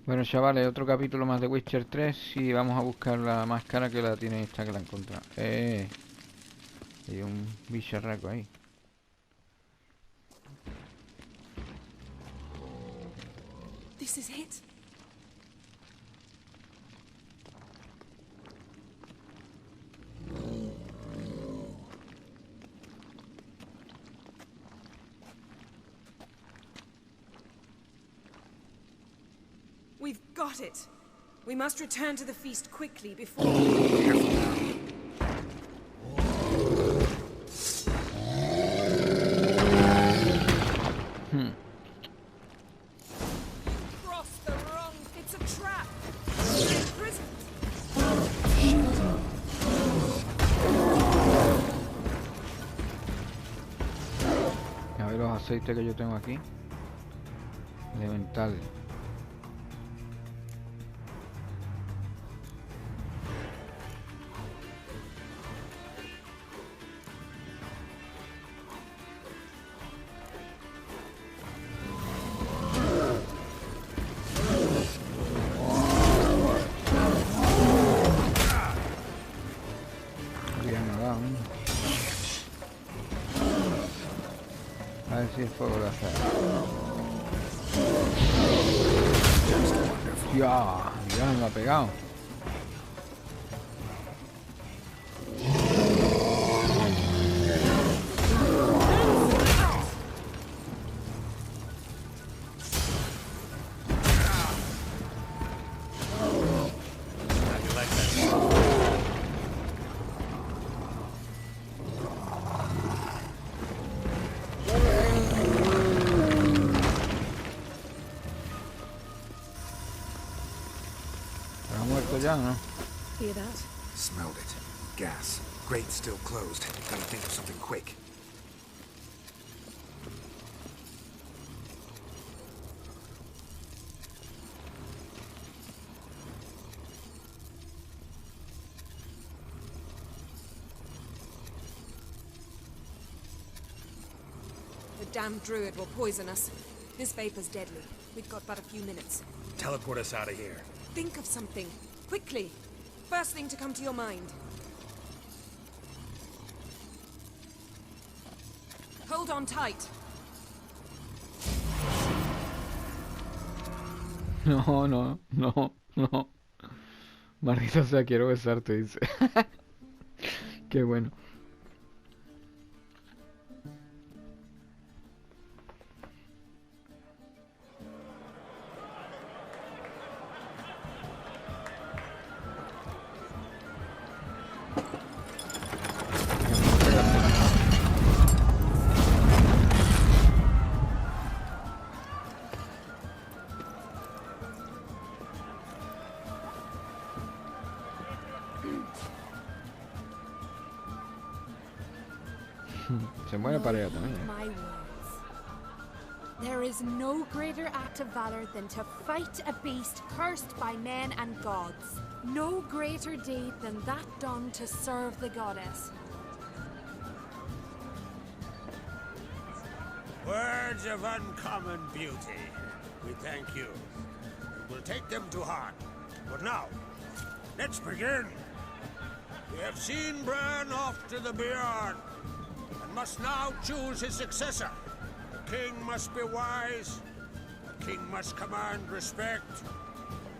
Bueno, chavales, otro capítulo más de Witcher 3 y vamos a buscar la máscara que la tiene esta que la he encontrado. Hay un bicharraco ahí. This is it. We've got it. We must return to the feast quickly before... Cross the wrong... It's a trap. We're imprisoned. A ver los aceites que yo tengo aquí. Elemental. A ver si el fuego lo hace. Ya me lo ha pegado. Ya, ¿no? Hear that? Smelled it. Gas. Grate still closed. Gotta think of something quick. The damned druid will poison us. This vapor's deadly. We've got but a few minutes. Teleport us out of here. Think of something. Quickly. First thing to come to your mind. Hold on tight. No. Maldita sea, quiero besarte, dice. Qué bueno. Se muere para ella también. My words. There is no greater act of valor than to fight a beast cursed by men and gods. No greater deed than that done to serve the goddess. Words of uncommon beauty. We thank you. We'll take them to heart. But now, let's begin. We have seen Bran off to the Beyond, and must now choose his successor. The king must be wise. The king must command respect.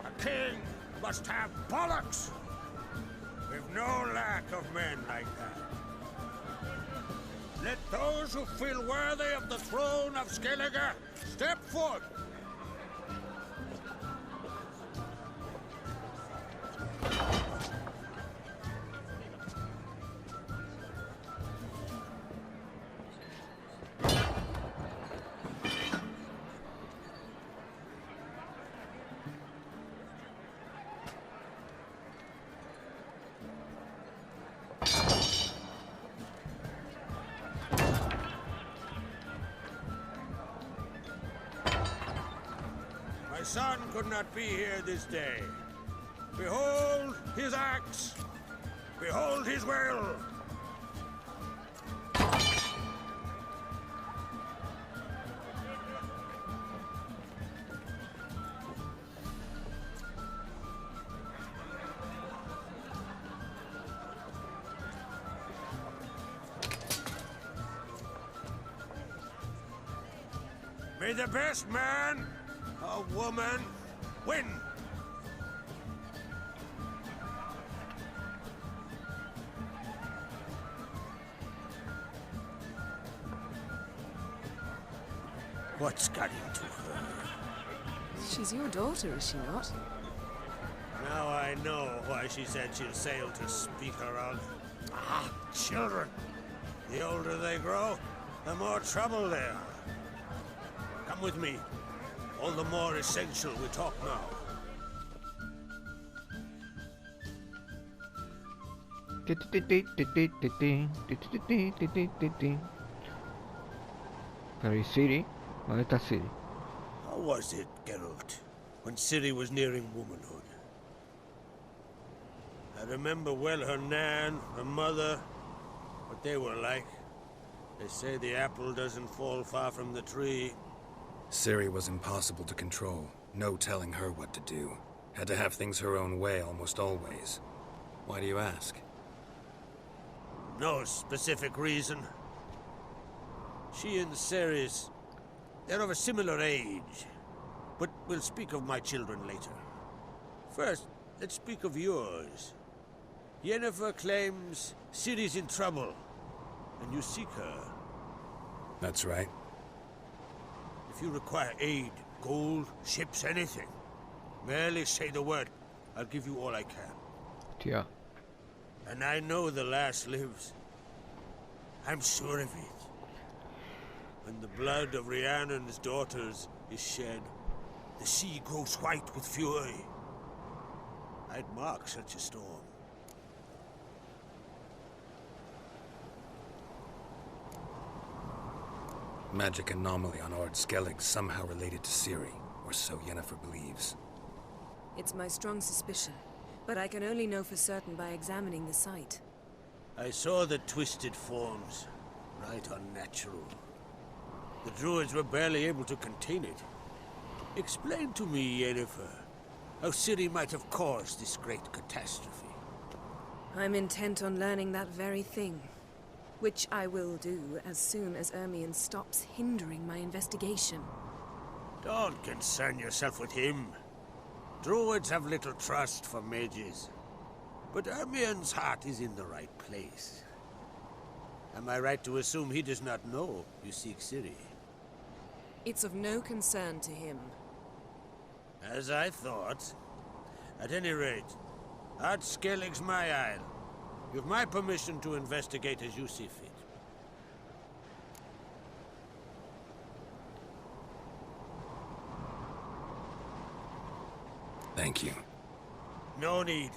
A king must have bollocks. We've no lack of men like that. Let those who feel worthy of the throne of Skellige step forth. My son could not be here this day. Behold his axe. Behold his will. May the best man or woman win. What's got into her? She's your daughter, is she not? Now I know why she said she'll sail to speak her of. Ah, children. The older they grow, the more trouble they are. Come with me. All the more essential we talk now. Pero ¿y Siri? ¿Dónde está Siri? How was it, Geralt, when Ciri was nearing womanhood? I remember well her nan, her mother, what they were like. They say the apple doesn't fall far from the tree. Ciri was impossible to control. No telling her what to do. Had to have things her own way almost always. Why do you ask? No specific reason. She and Ceres, they're of a similar age. But we'll speak of my children later. First, let's speak of yours. Yennefer claims Ciri's in trouble, and you seek her. That's right. If you require aid, gold, ships, anything, merely say the word. I'll give you all I can. Yeah. And I know the lass lives. I'm sure of it. When the blood of Rhiannon's daughters is shed, the sea grows white with fury. I'd mark such a storm. Magic anomaly on Ord Skellig somehow related to Ciri, or so Yennefer believes. It's my strong suspicion, but I can only know for certain by examining the site. I saw the twisted forms, right unnatural. The druids were barely able to contain it. Explain to me, Yennefer, how Ciri might have caused this great catastrophe. I'm intent on learning that very thing, which I will do as soon as Ermion stops hindering my investigation. Don't concern yourself with him. Druids have little trust for mages. But Ermion's heart is in the right place. Am I right to assume he does not know you seek Ciri? It's of no concern to him. As I thought. At any rate, Ard Skellig's my isle. You've my permission to investigate as you see fit. Thank you. No need.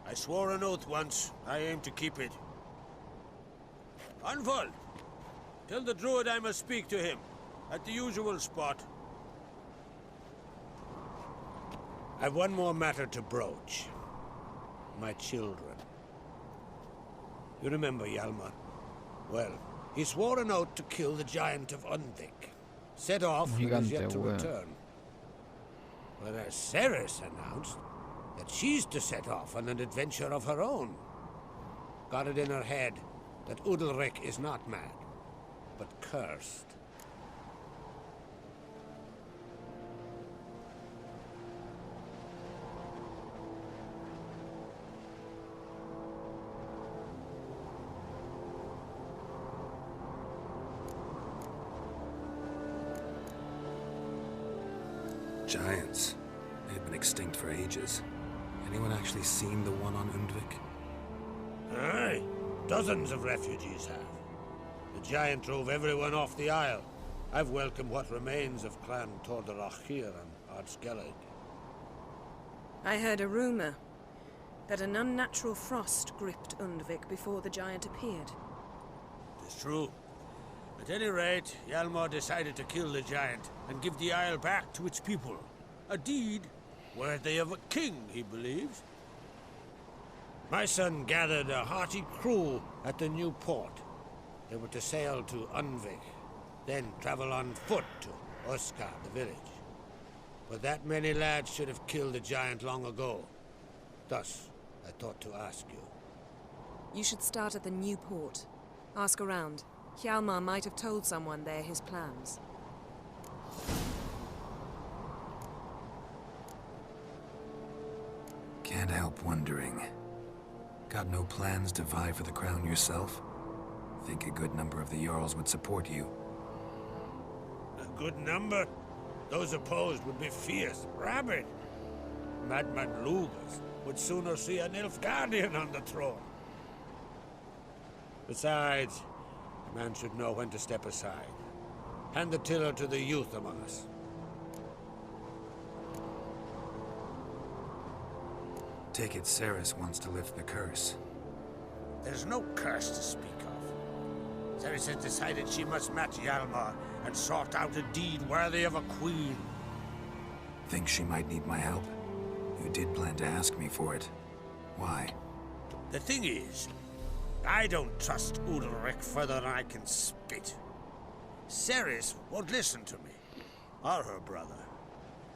I swore an oath once. I aim to keep it. Unfold! Tell the druid I must speak to him. At the usual spot. I've one more matter to broach. My children. You remember Hjalmar? Well, he swore an oath to kill the giant of Undvik. Set off and is yet to return. Whereas Ceres announced that she's to set off on an adventure of her own. Got it in her head that Udalric is not mad, but cursed. Giants. They've been extinct for ages. Anyone actually seen the one on Undvik? Aye. Dozens of refugees have. The giant drove everyone off the isle. I've welcomed what remains of Clan Tordarach here and Ard Skellig. I heard a rumor that an unnatural frost gripped Undvik before the giant appeared. It's true. At any rate, Hjalmar decided to kill the giant and give the isle back to its people. A deed worthy of a king, he believes. My son gathered a hearty crew at the new port. They were to sail to Undvik, then travel on foot to Oskar, the village. But that many lads should have killed the giant long ago. Thus, I thought to ask you. You should start at the new port. Ask around. Hjalmar might have told someone there his plans. Can't help wondering. Got no plans to vie for the crown yourself? Think a good number of the Jarls would support you. A good number? Those opposed would be fierce, rabid. Madman Lugas would sooner see an Nilfgaardian on the throne. Besides, a man should know when to step aside. Hand the tiller to the youth among us. Take it Ceres wants to lift the curse. There's no curse to speak of. Ceres has decided she must match Hjalmar and sort out a deed worthy of a queen. Think she might need my help? You did plan to ask me for it. Why? The thing is, I don't trust Udalric further than I can spit. Ceres won't listen to me, or her brother.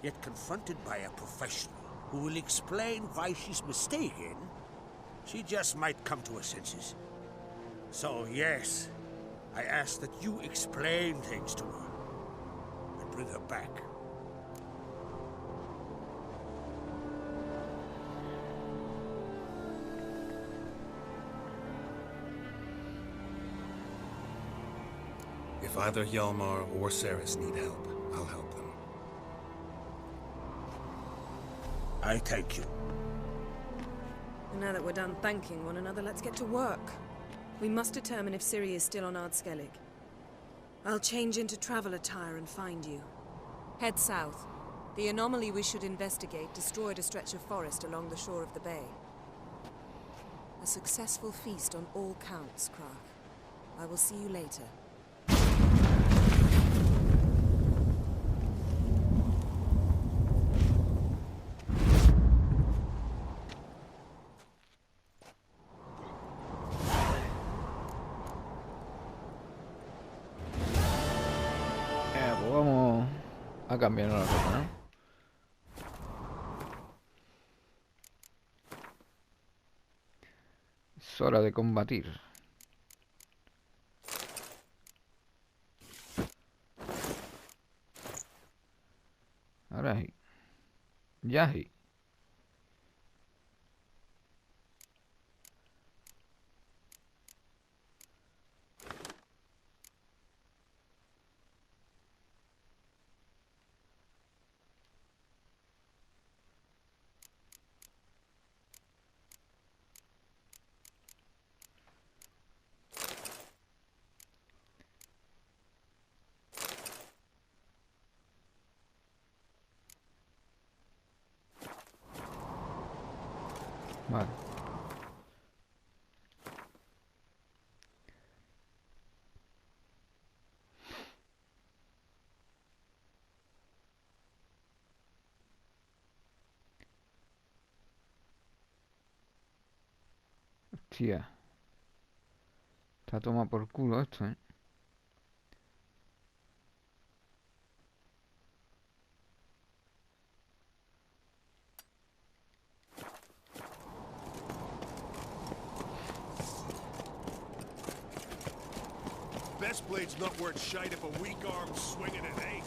Yet confronted by a professional who will explain why she's mistaken, she just might come to her senses. So yes, I ask that you explain things to her and bring her back. If either Hjalmar or Ceres need help, I'll help them. I thank you. And now that we're done thanking one another, let's get to work. We must determine if Ciri is still on Ardskellig. I'll change into travel attire and find you. Head south. The anomaly we should investigate destroyed a stretch of forest along the shore of the bay. A successful feast on all counts, Krach. I will see you later. Pues vamos a cambiar la ropa, ¿no? Es hora de combatir. Ahora sí. Ya sí. Vale. Hostia. Está toma por culo esto, ¿eh? Best blade's not worth shite if a weak arm's swinging it, eh?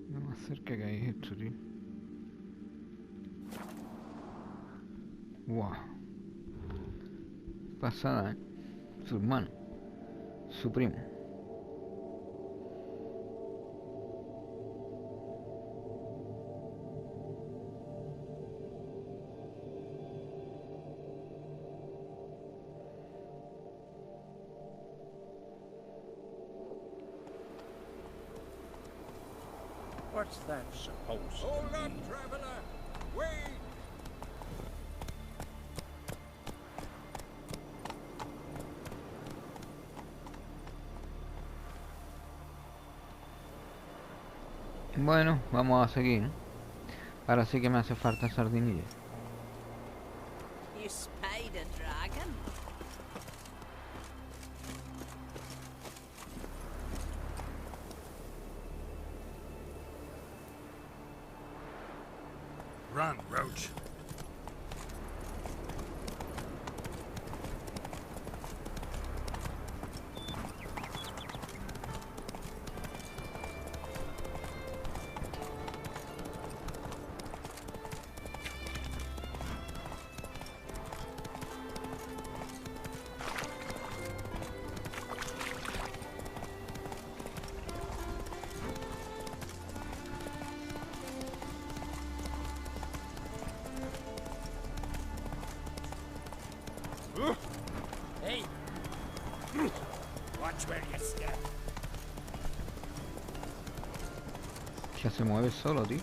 No me acerca que hay esto, tío. Wow. Pasa nada, ¿eh? Su hermano. Su primo. What's that supposed Hold to up, mean? traveler! Wait! Bueno, vamos a seguir. Ahora sí que me hace falta sardinilla. You spied a dragon? Run, Roach. Hey! Watch where you step. Ya se mueve solo, tío.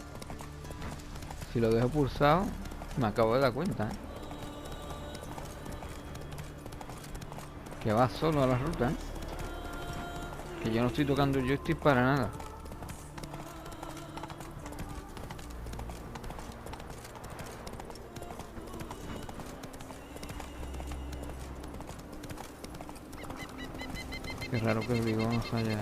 Si lo dejo pulsado, me acabo de dar cuenta, ¿eh? Que va solo a la ruta, ¿eh? Que yo no estoy tocando el joystick para nada. Qué raro que el bigón no se haya...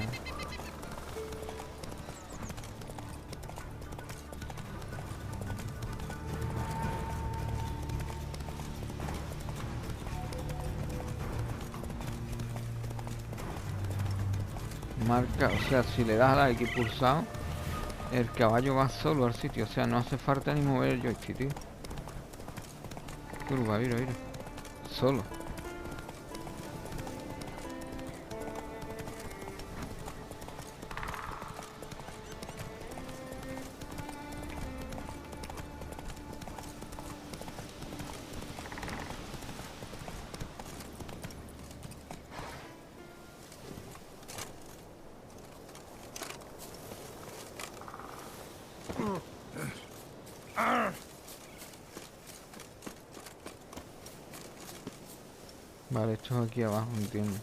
Marca, o sea, si le das a la X pulsado, el caballo va solo al sitio, o sea, no hace falta ni mover el joystick, tío. Curva, mira, mira. Solo. Vale, esto es aquí abajo, entiendo.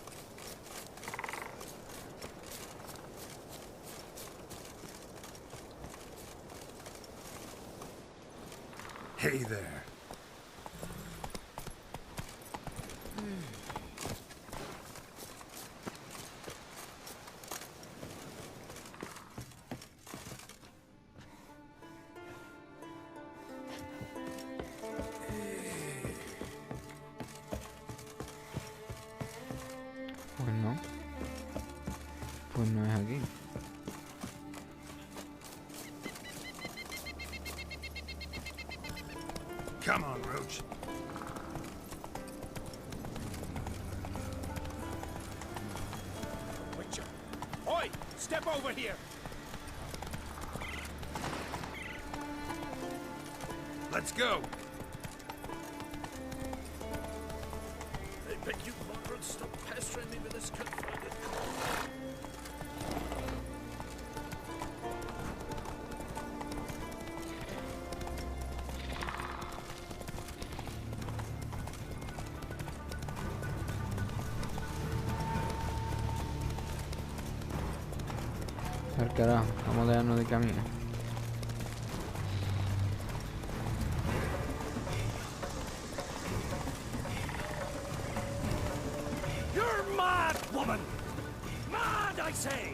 Hey there. Pues no. Pues no es aquí. Come on, Roach. Witcher. Oi! Step over here! Let's go. I beg you, Margaret, stop pestering me with this confounded Al carajo, vamos a dejarnos de camino. You're mad, woman! Mad, I say!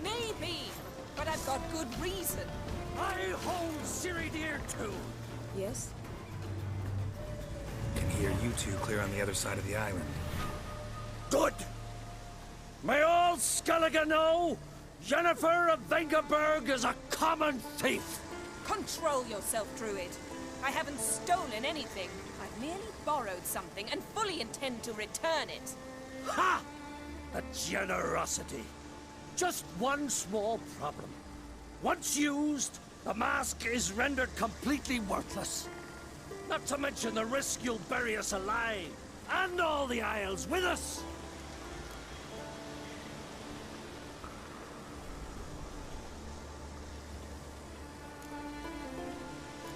Maybe, but I've got good reason. I hold Ciri dear too! Yes? Can hear you two clear on the other side of the island. Good! May all Skellige know Jennifer of Vengerberg is a common thief! Control yourself, Druid. I haven't stolen anything. I've merely borrowed something and fully intend to return it. Ha! A generosity. Just one small problem. Once used, the mask is rendered completely worthless. Not to mention the risk you'll bury us alive, and all the Isles with us.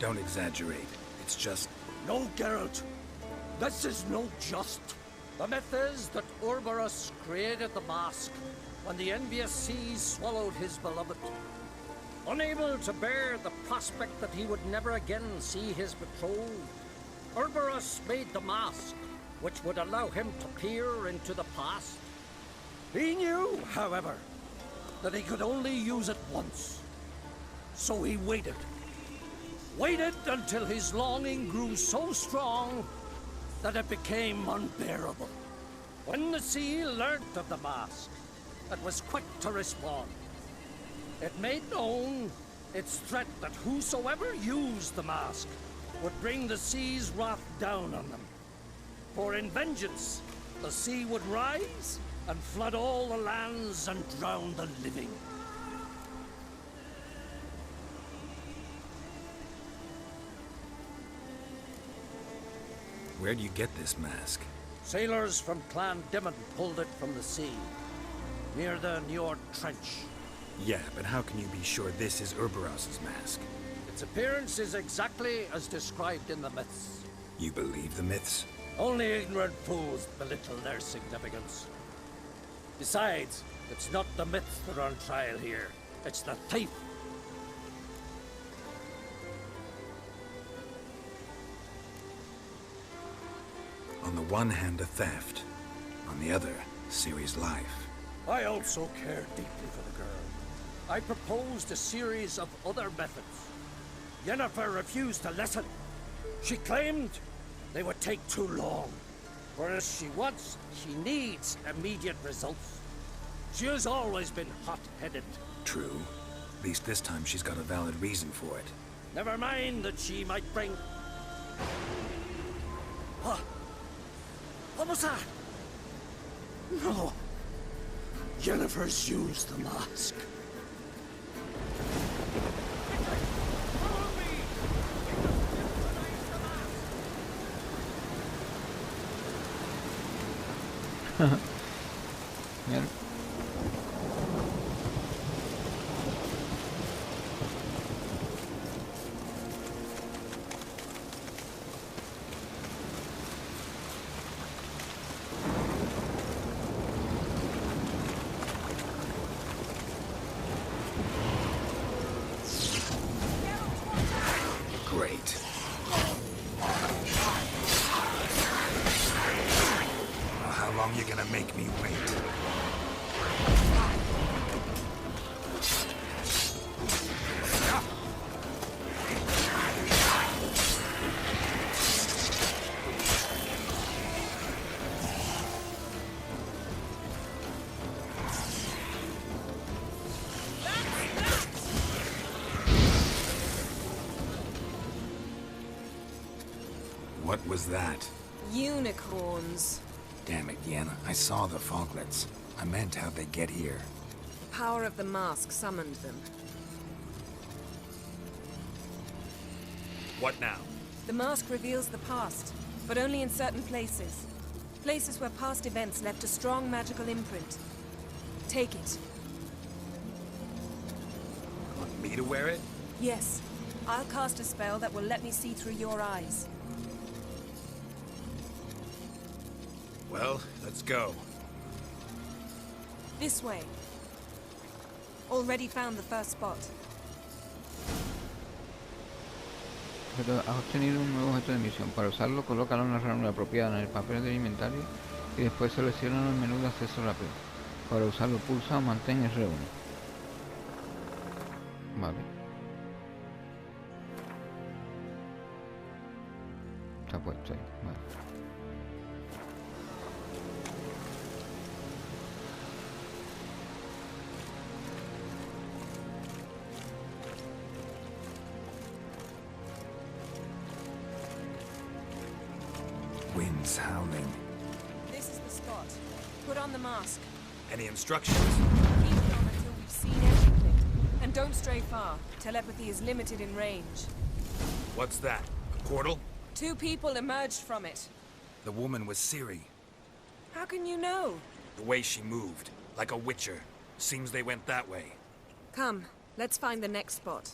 Don't exaggerate. It's just... No, Geralt. This is no just. The myth is that Ouroboros created the mask when the envious seas swallowed his beloved. Unable to bear the prospect that he would never again see his betrothed, Ouroboros made the mask, which would allow him to peer into the past. He knew, however, that he could only use it once. So he waited. Waited until his longing grew so strong that it became unbearable. When the sea learnt of the mask, it was quick to respond. It made known its threat that whosoever used the mask would bring the sea's wrath down on them. For in vengeance, the sea would rise and flood all the lands and drown the living. Where do you get this mask? Sailors from Clan Dimon pulled it from the sea, near the Njord Trench. Yeah, but how can you be sure this is Ouroboros' mask? Its appearance is exactly as described in the myths. You believe the myths? Only ignorant fools belittle their significance. Besides, it's not the myths that are on trial here. It's the thief. On the one hand, a theft. On the other, Ciri's life. I also care deeply for the girl. I proposed a series of other methods. Yennefer refused to listen. She claimed they would take too long. Whereas she needs immediate results. She has always been hot-headed. True. At least this time she's got a valid reason for it. Never mind that she might bring... What was that? No. Yennefer's used the mask. Bien. Great. How long you gonna make me wait? What was that? Unicorns. Damn it, Yen. I saw the foglets. I meant how'd they get here. The power of the mask summoned them. What now? The mask reveals the past, but only in certain places. Places where past events left a strong magical imprint. Take it. Want me to wear it? Yes. I'll cast a spell that will let me see through your eyes. Well, let's go. This way. Already found the first spot. Has obtenido un nuevo objeto de misión. Para usarlo, colócalo en una ranura apropiada en el papel del inventario y después selecciona el menú de acceso rápido. Para usarlo, pulsa o mantén R1. Vale. Está puesto ahí. Vale. Wind's howling. This is the spot. Put on the mask. Any instructions? Keep it on until we've seen everything. And don't stray far. Telepathy is limited in range. What's that? A portal? 2 people emerged from it. The woman was Ciri. How can you know? The way she moved, like a witcher. Seems they went that way. Come, let's find the next spot.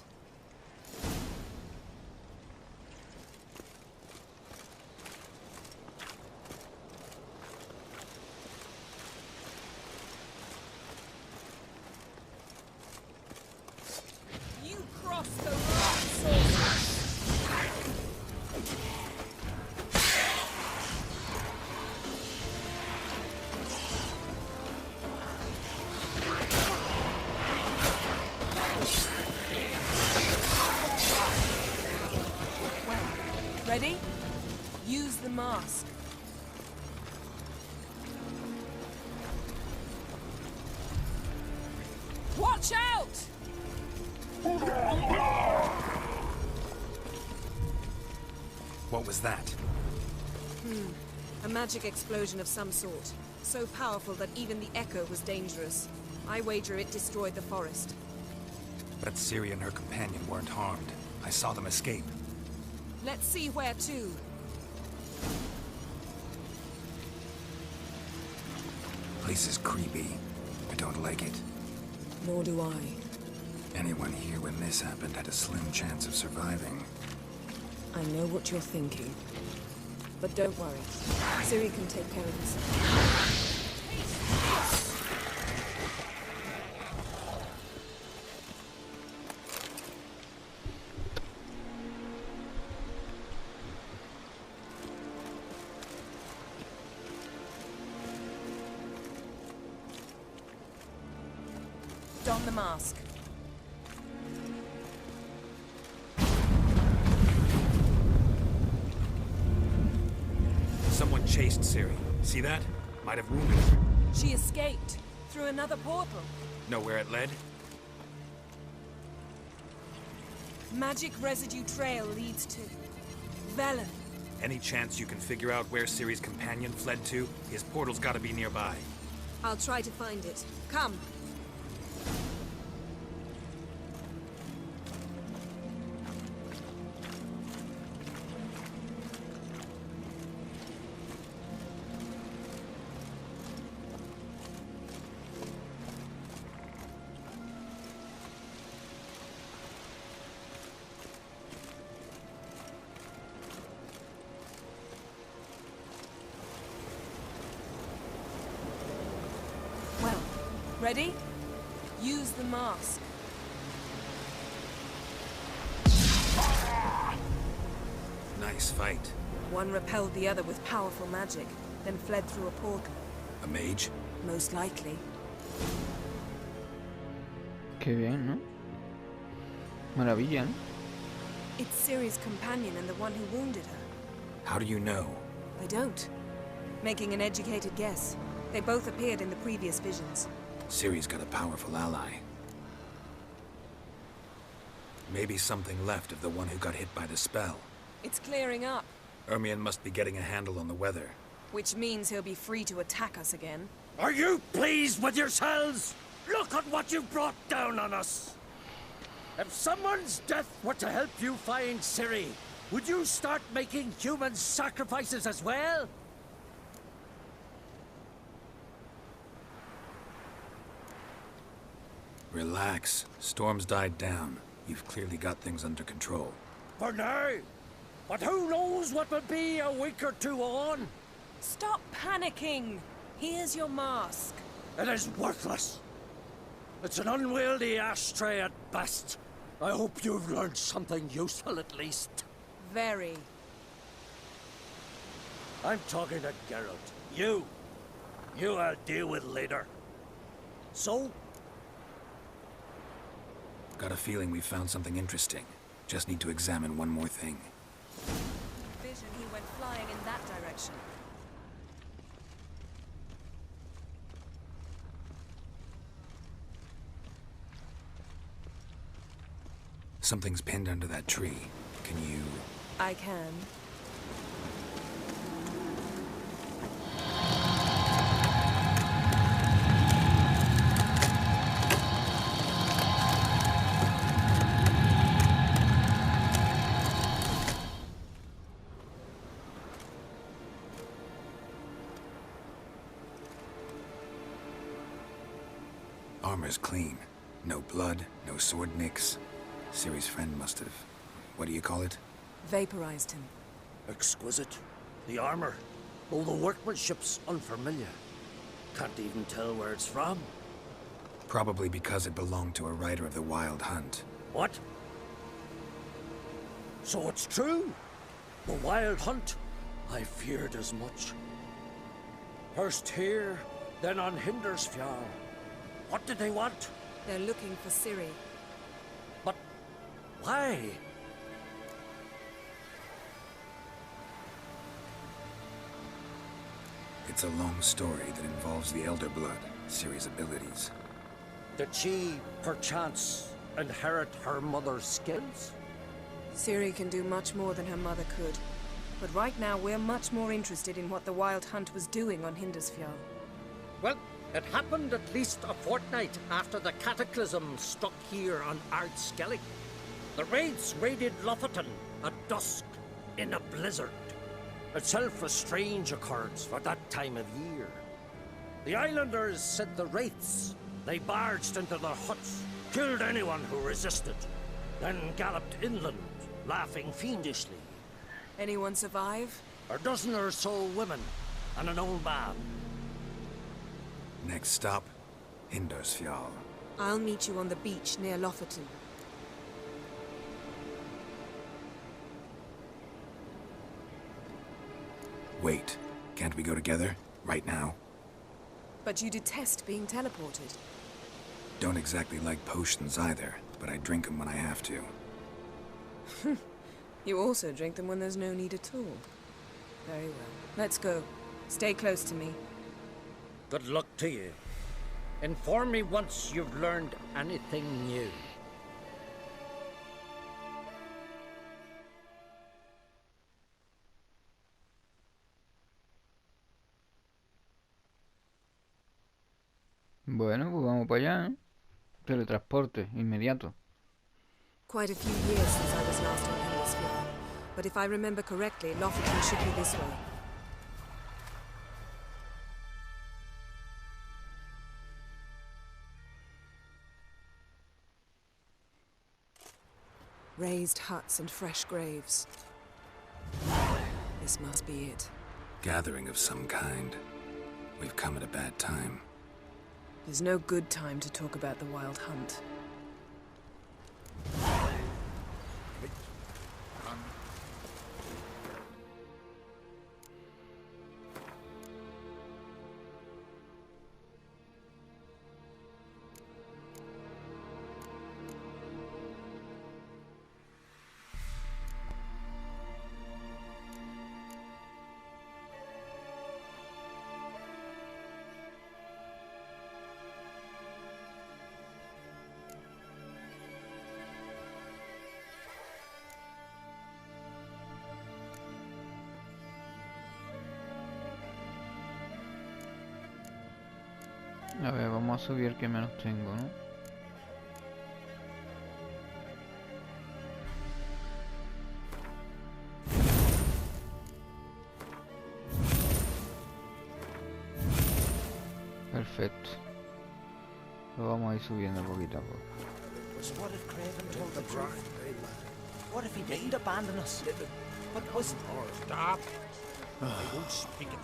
Ready? Use the mask. Watch out! What was that? A magic explosion of some sort. So powerful that even the echo was dangerous. I wager it destroyed the forest. But Ciri and her companion weren't harmed. I saw them escape. Let's see where to. Place is creepy. I don't like it. Nor do I. Anyone here when this happened had a slim chance of surviving. I know what you're thinking. But don't worry. Ciri can take care of herself. Don the mask. Someone chased Ciri. See that? Might have wounded her. She escaped through another portal. Know where it led? Magic residue trail leads to Velen. Any chance you can figure out where Ciri's companion fled to? His portal's gotta be nearby. I'll try to find it. Come. Well, ready? Use the mask. Nice fight. One repelled the other with powerful magic, then fled through a portal. A mage? Most likely. Qué bien, ¿no? Maravilla, ¿no? It's Ciri's companion and the one who wounded her. How do you know? I don't. Making an educated guess. They both appeared in the previous visions. Ciri's got a powerful ally. Maybe something left of the one who got hit by the spell. It's clearing up, Ermion must be getting a handle on the weather. which means he'll be free to attack us again. Are you pleased with yourselves? Look at what you brought down on us! If someone's death were to help you find Ciri, would you start making human sacrifices as well? Relax. Storm's died down. You've clearly got things under control. For now. But who knows what will be a week or two on? Stop panicking! Here's your mask. It is worthless. It's an unwieldy ashtray at best. I hope you've learned something useful at least. Very. I'm talking to Geralt. You I'll deal with later. So, Got a feeling we found something interesting. Just need to examine one more thing. Vision, he went flying in that direction. Something's pinned under that tree. Can you... I can. Armor's clean. No blood, no sword nicks. Ciri's friend must have... what do you call it? Vaporized him. exquisite. The armor, though the workmanship's unfamiliar. Can't even tell where it's from. Probably because it belonged to a rider of the Wild Hunt. What? So it's true? The Wild Hunt? I feared as much. First here, then on Hindersfjall. What did they want? They're looking for Ciri. But why? It's a long story that involves the Elder Blood, Ciri's abilities. Did she, perchance, inherit her mother's skills? Ciri can do much more than her mother could. But right now, we're much more interested in what the Wild Hunt was doing on Hindersfjall. Well, it happened at least a fortnight after the cataclysm struck here on Ardskellig. The raids raided Lofoten at dusk in a blizzard. Itself a strange occurrence for that time of year. The islanders said the wraiths. They barged into their huts, killed anyone who resisted, then galloped inland, laughing fiendishly. Anyone survive? A dozen or so women, and an old man. Next stop, Hindersfjall. I'll meet you on the beach near Lofoten. Wait, can't we go together? Right now? But you detest being teleported. Don't exactly like potions either, but I drink them when I have to. You also drink them when there's no need at all. Very well. Let's go. Stay close to me. Good luck to you. Inform me once you've learned anything new. Bueno, pues vamos para allá, ¿eh? Teletransporte, inmediato. Quite a few years since I was last on Hindersfjall. But if I remember correctly, Lofoten should be this way. Raised huts and fresh graves. This must be it. Gathering of some kind. We've come at a bad time. There's no good time to talk about the Wild Hunt. A ver, vamos a subir el que menos tengo, ¿no? Perfecto. Lo vamos a ir subiendo poquito a poco. So what if Craven told the truth? What if he didn't abandon us? But was Stop. I won't speak of it.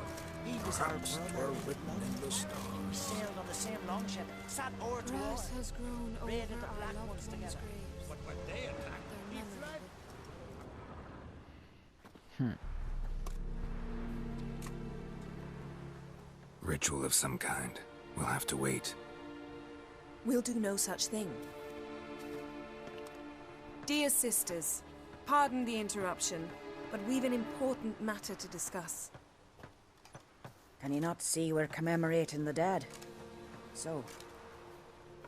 he was our brother? We sailed on the same longship, sat oar to oar, Grass has grown over raided the our Black loved Ones ones' together. graves. But when they attacked, Their memory. Ritual of some kind. We'll have to wait. We'll do no such thing. Dear sisters, pardon the interruption, but we've an important matter to discuss. Can you not see we're commemorating the dead? So,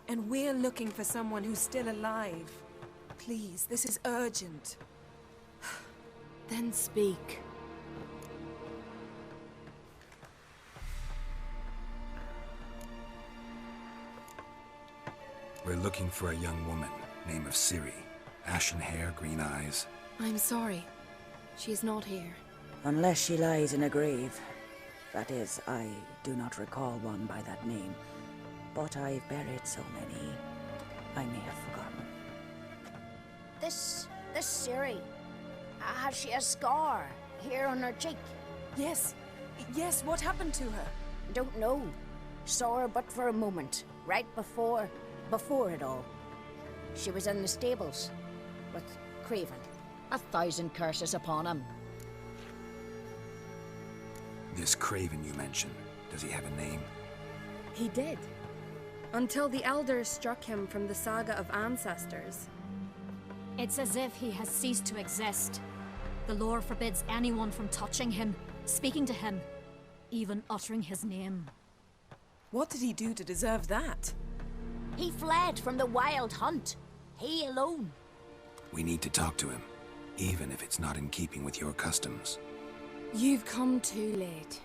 And we're looking for someone who's still alive. Please, this is urgent. Then speak. We're looking for a young woman, name of Ciri. Ashen hair, green eyes. I'm sorry. She is not here. unless she lies in a grave. That is, I do not recall one by that name. But I've buried so many, I may have forgotten. This Ciri, has she a scar here on her cheek? Yes, what happened to her? Don't know. Saw her but for a moment, right before it all. She was in the stables with Craven. 1,000 curses upon him. This Craven you mentioned, does he have a name? He did. Until the elders struck him from the saga of ancestors. It's as if he has ceased to exist. The lore forbids anyone from touching him, speaking to him. even uttering his name. What did he do to deserve that? He fled from the wild hunt. He alone. We need to talk to him, even if it's not in keeping with your customs. You've come too late.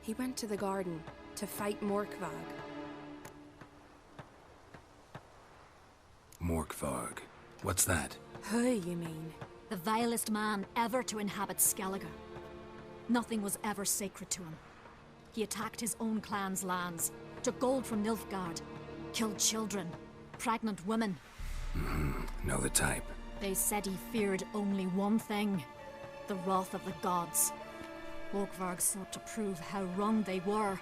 He went to the garden to fight Morkvarg. Morkvarg. What's that? Who, you mean? The vilest man ever to inhabit Skellige. Nothing was ever sacred to him. He attacked his own clan's lands, took gold from Nilfgaard, killed children, pregnant women. Know the type. They said he feared only one thing, the wrath of the gods. Morkvarg sought to prove how wrong they were,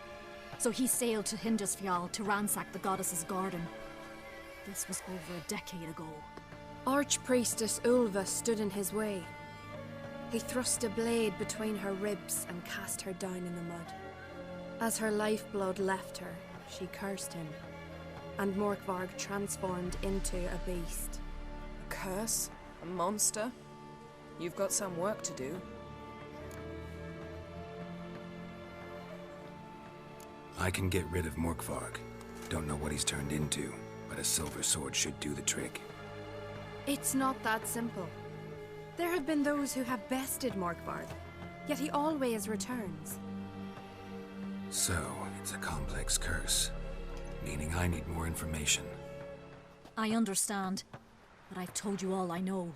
so he sailed to Hindisfjall to ransack the goddess's garden. This was over a decade ago. Archpriestess Ulva stood in his way. He thrust a blade between her ribs and cast her down in the mud. As her lifeblood left her, she cursed him, and Morkvarg transformed into a beast. A curse? A monster? You've got some work to do. I can get rid of Morkvarg. Don't know what he's turned into, but a silver sword should do the trick. It's not that simple. There have been those who have bested Morkvarg, yet he always returns. So, it's a complex curse, meaning I need more information. I understand, but I've told you all I know.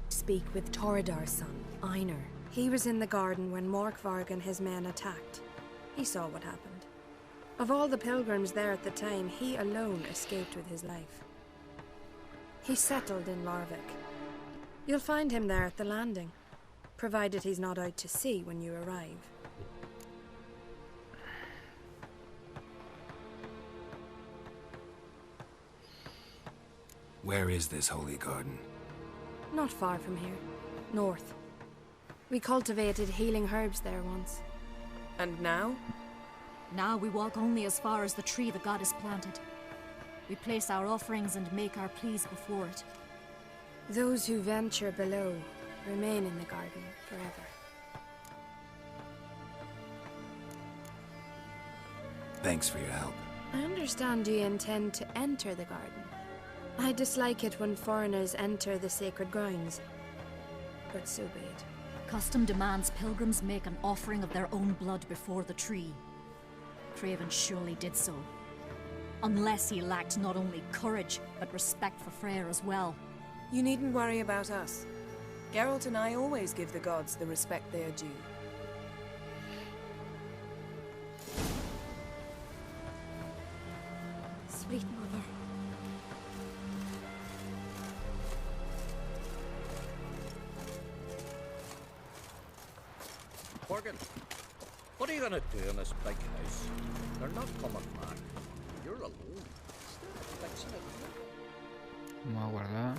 Speak with Torridar's son, Einar. He was in the garden when Morkvarg and his men attacked. He saw what happened. Of all the pilgrims there at the time, he alone escaped with his life. He settled in Larvik. You'll find him there at the landing, provided he's not out to sea when you arrive. Where is this holy garden? Not far from here. North. We cultivated healing herbs there once. And now? Now we walk only as far as the tree the goddess planted. We place our offerings and make our pleas before it. Those who venture below remain in the garden forever. Thanks for your help. I understand you intend to enter the garden. I dislike it when foreigners enter the sacred grounds, but so be it. Custom demands pilgrims make an offering of their own blood before the tree. Craven surely did so. Unless he lacked not only courage, but respect for Freyr as well. You needn't worry about us. Geralt and I always give the gods the respect they are due. Sweet mother. Morgan, what are you gonna do in this big house? They're not coming back. You're alone. Instead of fixing it. Vamos a guardar.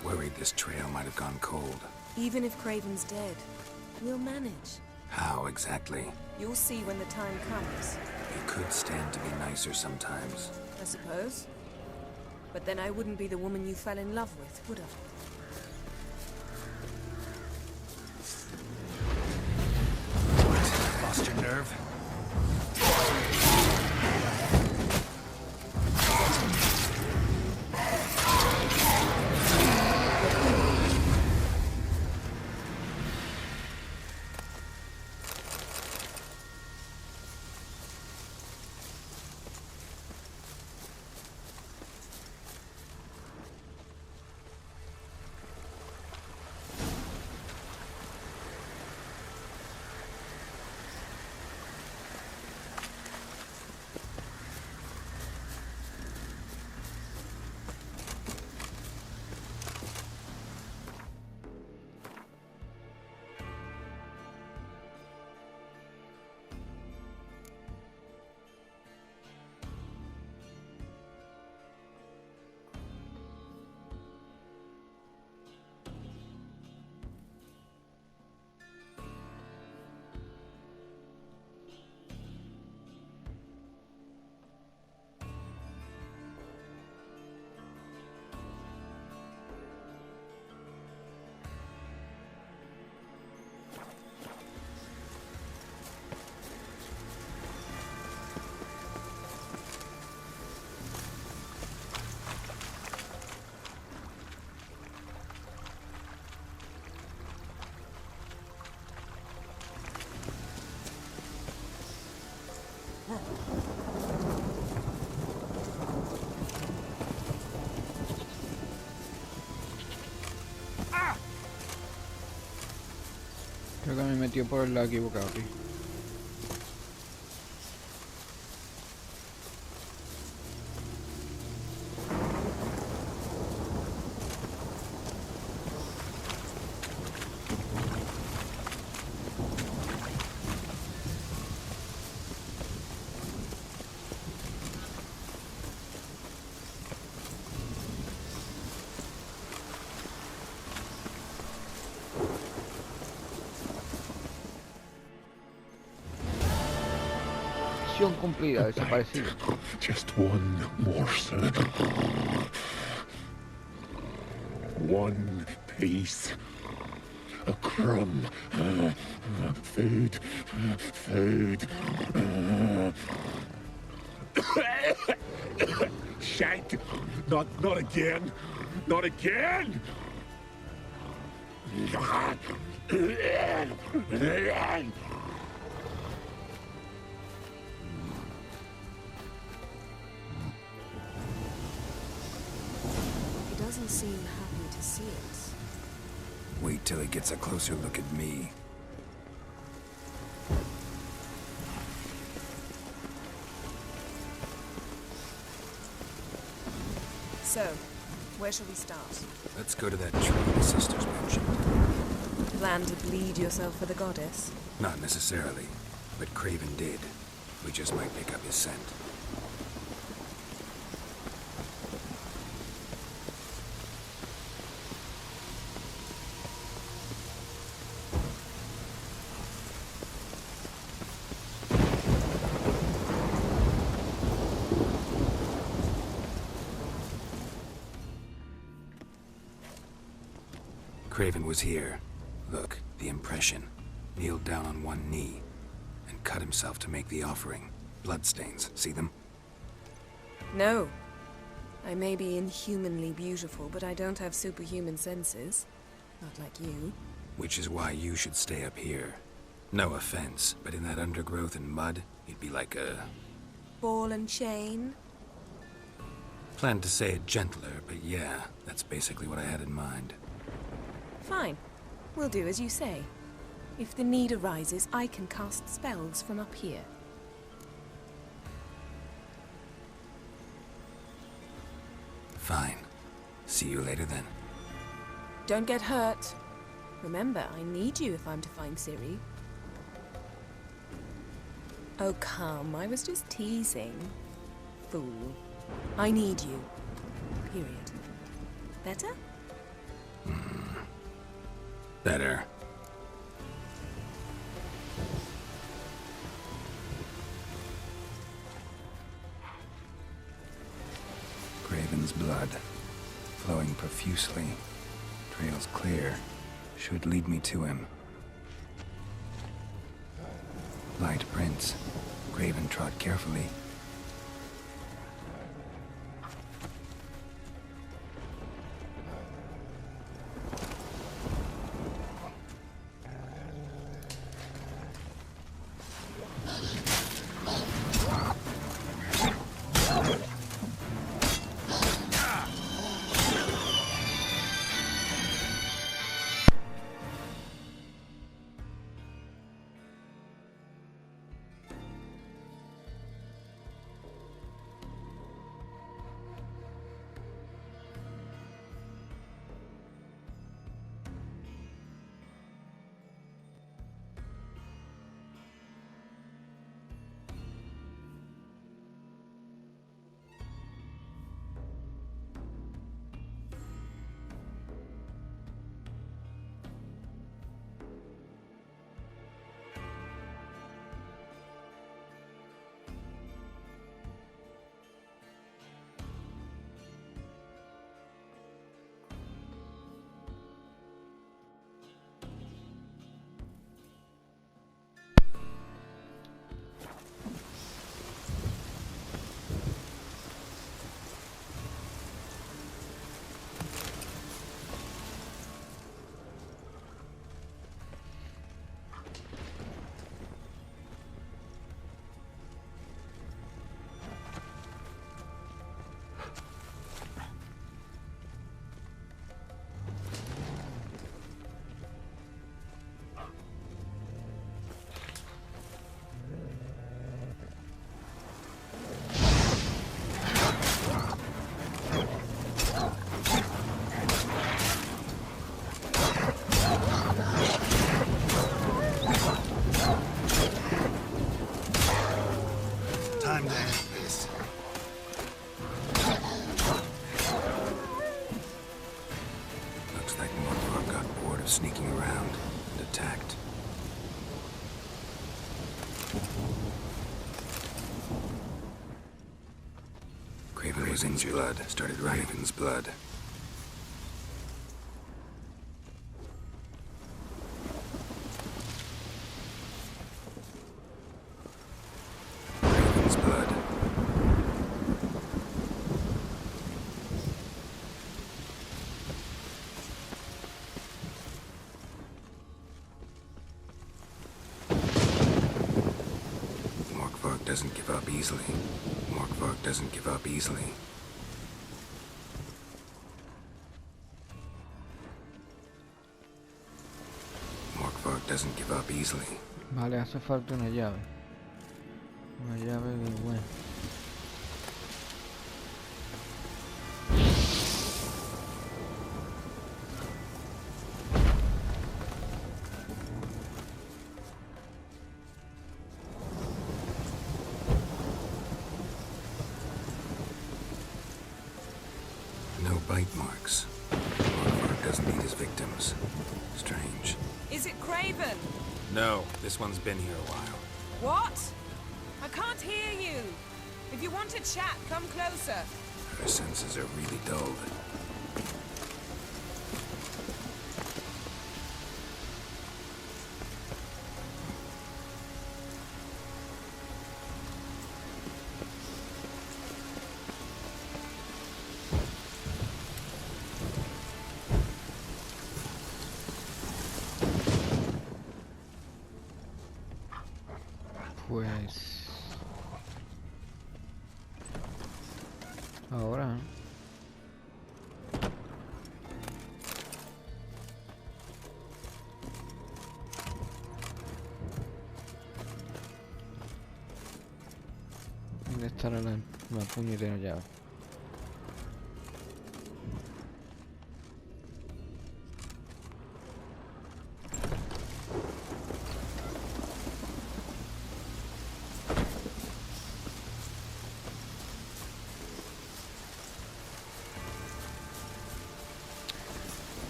Worried this trail might have gone cold. Even if Craven's dead, we'll manage. How exactly? You'll see when the time comes. You could stand to be nicer sometimes. I suppose. But then I wouldn't be the woman you fell in love with, would I? What? Lost your nerve? Creo que me metió por el lado equivocado, tío. Misión cumplida, desaparecido. Just one morsel. One piece. A crumb. Food. Food. Shite. Not again. Not again. He doesn't seem happy to see us. Wait till he gets a closer look at me. So, where shall we start? Let's go to that tree the sisters mentioned. Plan to bleed yourself for the goddess? Not necessarily, but Craven did. We just might pick up his scent. Craven was here. Look, the impression. Kneeled down on one knee and cut himself to make the offering. Bloodstains, see them? No. I may be inhumanly beautiful, but I don't have superhuman senses. Not like you. Which is why you should stay up here. No offense, but in that undergrowth and mud, you'd be like a... Ball and chain? Planned to say it gentler, but yeah, that's basically what I had in mind. Fine. We'll do as you say. If the need arises, I can cast spells from up here. Fine. See you later then. Don't get hurt. Remember, I need you if I'm to find Ciri. Oh, come. I was just teasing. Fool. I need you. Period. Better? Better. Craven's blood, flowing profusely. Trails clear. Should lead me to him. Light prints. Craven trod carefully. Raven's blood. Started Raven's blood. Raven's blood. Morkvarg doesn't give up easily. Morkvarg doesn't give up easily. Morkvarg doesn't give up easily. Vale, hace falta una llave. Una llave de buena. No bite marks. Morkvarg doesn't eat his victims. Strange. Is it Craven? No, this one's been here a while. What? I can't hear you. If you want to chat, come closer. Her senses are really dulled. Pues... ahora... ¿dónde estará la puñetera llave?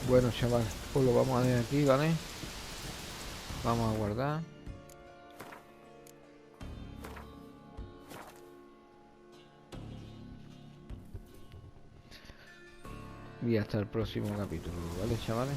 Bueno, chaval, pues lo vamos a dejar aquí, ¿vale? Vamos a guardar. Y hasta el próximo capítulo, ¿vale, chavales?